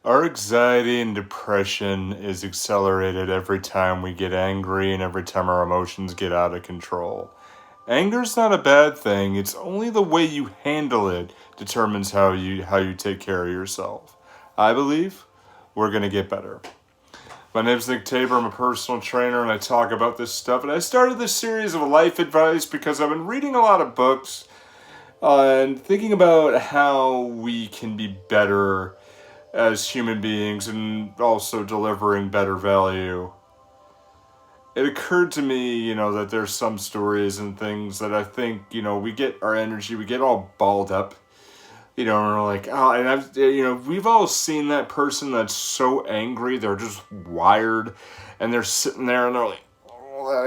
Our anxiety and depression is accelerated every time we get angry and every time our emotions get out of control. Anger's not a bad thing. It's only the way you handle it determines how you take care of yourself. I believe we're going to get better. My name's Nick Tabor. I'm a personal trainer and I talk about this stuff. And I started this series of life advice because I've been reading a lot of books and thinking about how we can be better as human beings and also delivering better value. It occurred to me, that there's some stories and things that I think, we get our energy, we get all balled up, and we're like, oh, and we've all seen that person that's so angry, they're just wired, and they're sitting there and they're like,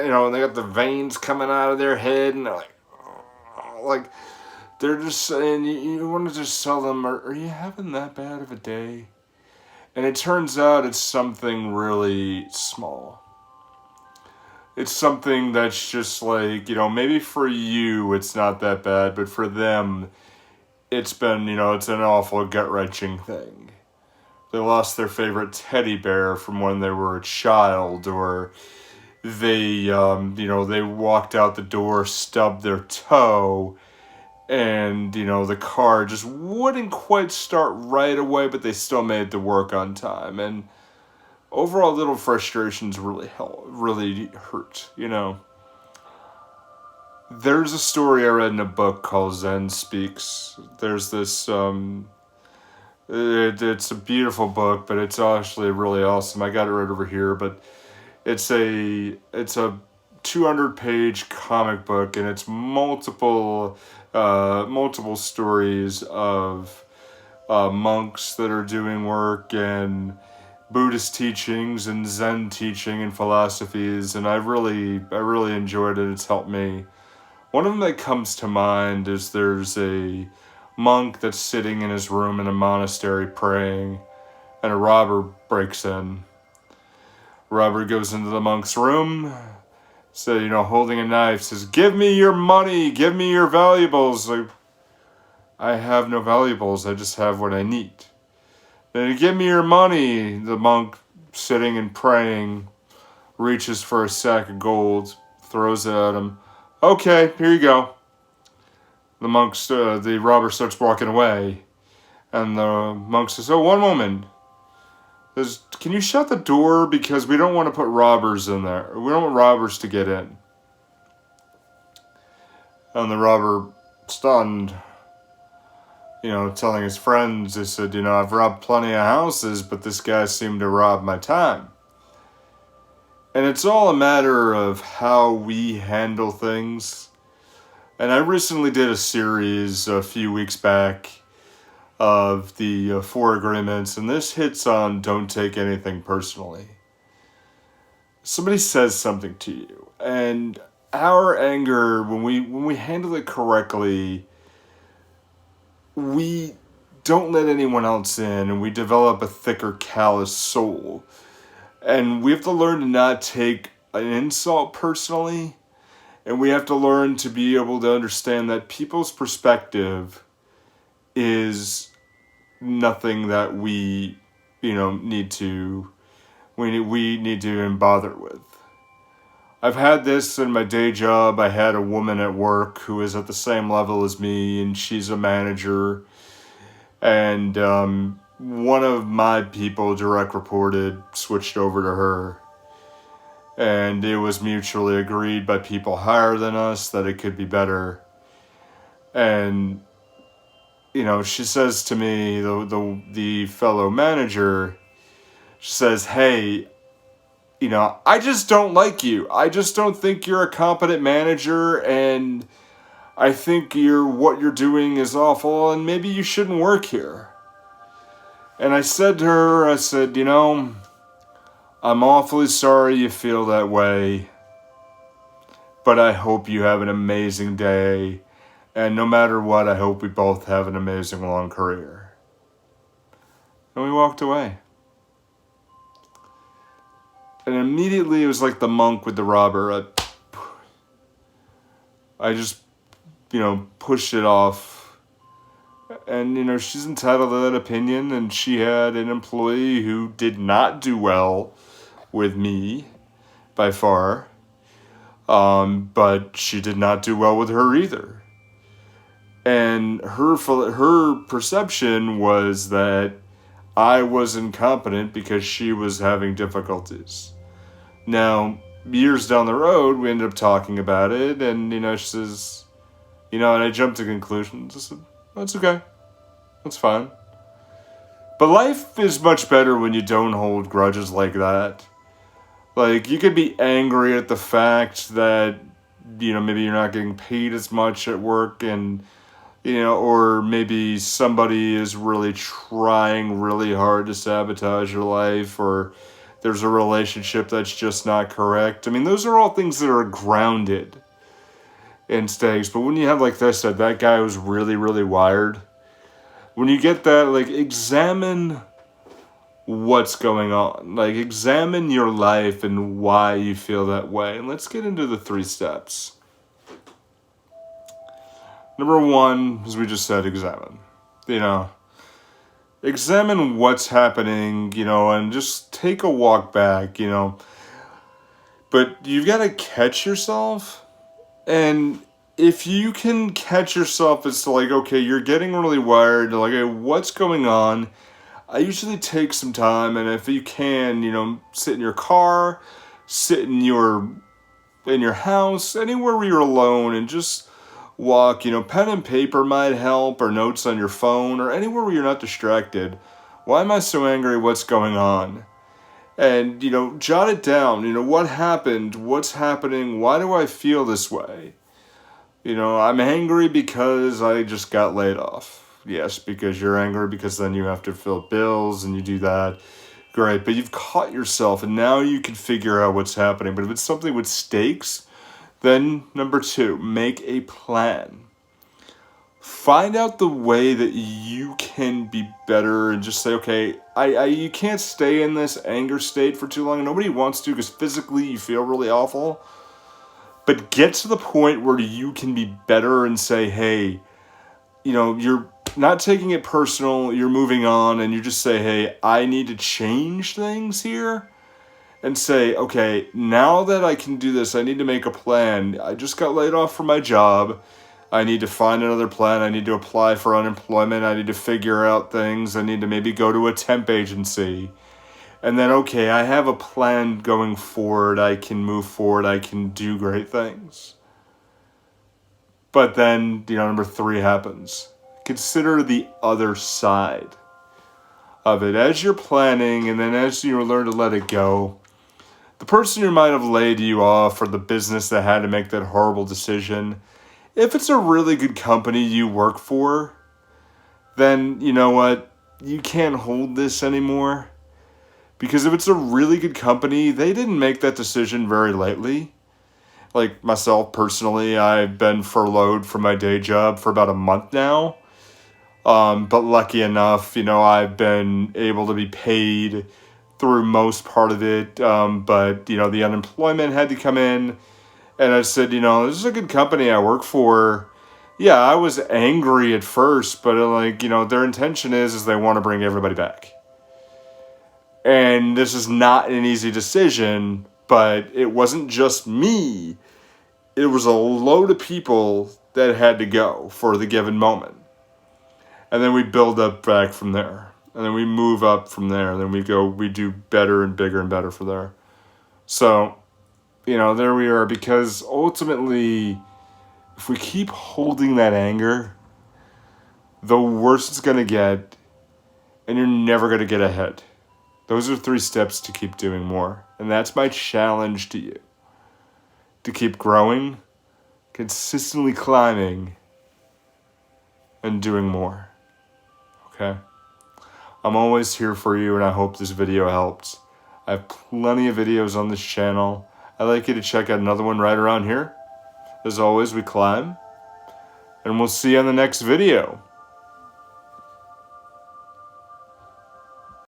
and they got the veins coming out of their head, and they're like, they're just, and you want to just tell them, are you having that bad of a day? And it turns out it's something really small. It's something that's just like, maybe for you it's not that bad, but for them, it's been, it's an awful gut-wrenching thing. They lost their favorite teddy bear from when they were a child, or they, they walked out the door, stubbed their toe, and, the car just wouldn't quite start right away, but they still made it to work on time. And overall, little frustrations really hurt, There's a story I read in a book called Zen Speaks. There's this, it's a beautiful book, but it's actually really awesome. I got it right over here, but it's a 200-page comic book, and it's multiple stories of monks that are doing work and Buddhist teachings and Zen teaching and philosophies, and I really enjoyed it. It's helped me. One of them that comes to mind is there's a monk that's sitting in his room in a monastery praying, and a robber breaks in. Robber goes into the monk's room, holding a knife, says, "Give me your money, give me your valuables." Like, I have no valuables, I just have what I need. Then, "Give me your money." The monk, sitting and praying, reaches for a sack of gold, throws it at him. "Okay, here you go." The robber starts walking away, and the monk says, "Oh, one moment. Can you shut the door, because we don't want to put robbers in there. We don't want robbers to get in." And the robber, stunned, telling his friends, they said, "I've robbed plenty of houses, but this guy seemed to rob my time." And it's all a matter of how we handle things. And I recently did a series a few weeks back of the 4 agreements, and this hits on don't take anything personally. Somebody says something to you, and our anger, when we handle it correctly, we don't let anyone else in, and we develop a thicker, callous soul. And we have to learn to not take an insult personally, and we have to learn to be able to understand that people's perspective is nothing that we need to even bother with. I've had this in my day job. I had a woman at work who is at the same level as me, and she's a manager. And one of my people, direct reported, switched over to her. And it was mutually agreed by people higher than us that it could be better. And, she says to me, the fellow manager, she says, "Hey, I just don't like you. I just don't think you're a competent manager, and I think what you're doing is awful, and maybe you shouldn't work here." And I said to her, "I'm awfully sorry you feel that way, but I hope you have an amazing day, and no matter what, I hope we both have an amazing long career." And we walked away. And immediately it was like the monk with the robber. I just, pushed it off. And, she's entitled to that opinion, and she had an employee who did not do well with me by far. But she did not do well with her either. And her perception was that I was incompetent because she was having difficulties. Now, years down the road, we ended up talking about it, and, she says, and I jumped to conclusions. I said, that's okay. That's fine. But life is much better when you don't hold grudges like that. Like, you could be angry at the fact that, maybe you're not getting paid as much at work, and, or maybe somebody is really trying really hard to sabotage your life, or there's a relationship that's just not correct. I mean, those are all things that are grounded in stakes. But when you have, like I said, that guy was really, really wired, when you get that, like, examine what's going on. Like, examine your life and why you feel that way. And let's get into the 3 steps. Number 1, as we just said, examine. Examine what's happening, and just take a walk back, But you've got to catch yourself. And if you can catch yourself as to, like, okay, you're getting really wired, like, hey, what's going on? I usually take some time, and if you can, sit in your car, sit in your house, anywhere where you're alone, and just walk. Pen and paper might help, or notes on your phone, or anywhere where you're not distracted. Why am I so angry? What's going on? And, jot it down. What happened? What's happening? Why do I feel this way? I'm angry because I just got laid off. Yes, because you're angry because then you have to fill bills and you do that. Great, but you've caught yourself and now you can figure out what's happening. But if it's something with stakes, then number 2, make a plan. Find out the way that you can be better and just say, okay, you can't stay in this anger state for too long. Nobody wants to, because physically you feel really awful. But get to the point where you can be better and say, hey, you're not taking it personal, you're moving on, and you just say, hey, I need to change things here. And say, okay, now that I can do this, I need to make a plan. I just got laid off from my job. I need to find another plan. I need to apply for unemployment. I need to figure out things. I need to maybe go to a temp agency. And then, okay, I have a plan going forward. I can move forward. I can do great things. But then, number 3 happens. Consider the other side of it. As you're planning, and then as you learn to let it go, the person who might have laid you off, or the business that had to make that horrible decision, if it's a really good company you work for, then you know what? You can't hold this anymore. Because if it's a really good company, they didn't make that decision very lightly. Like myself personally, I've been furloughed from my day job for about a month now. But lucky enough, I've been able to be paid through most part of it. But, the unemployment had to come in. And I said, this is a good company I work for. Yeah, I was angry at first, but their intention is they want to bring everybody back. And this is not an easy decision, but it wasn't just me. It was a load of people that had to go for the given moment. And then we build up back from there. And then we move up from there. And then we do better and bigger and better from there. So, there we are. Because ultimately, if we keep holding that anger, the worse it's going to get. And you're never going to get ahead. Those are 3 steps to keep doing more. And that's my challenge to you. To keep growing, consistently climbing, and doing more. Okay? I'm always here for you, and I hope this video helped. I have plenty of videos on this channel. I'd like you to check out another one right around here. As always, we climb. And we'll see you on the next video.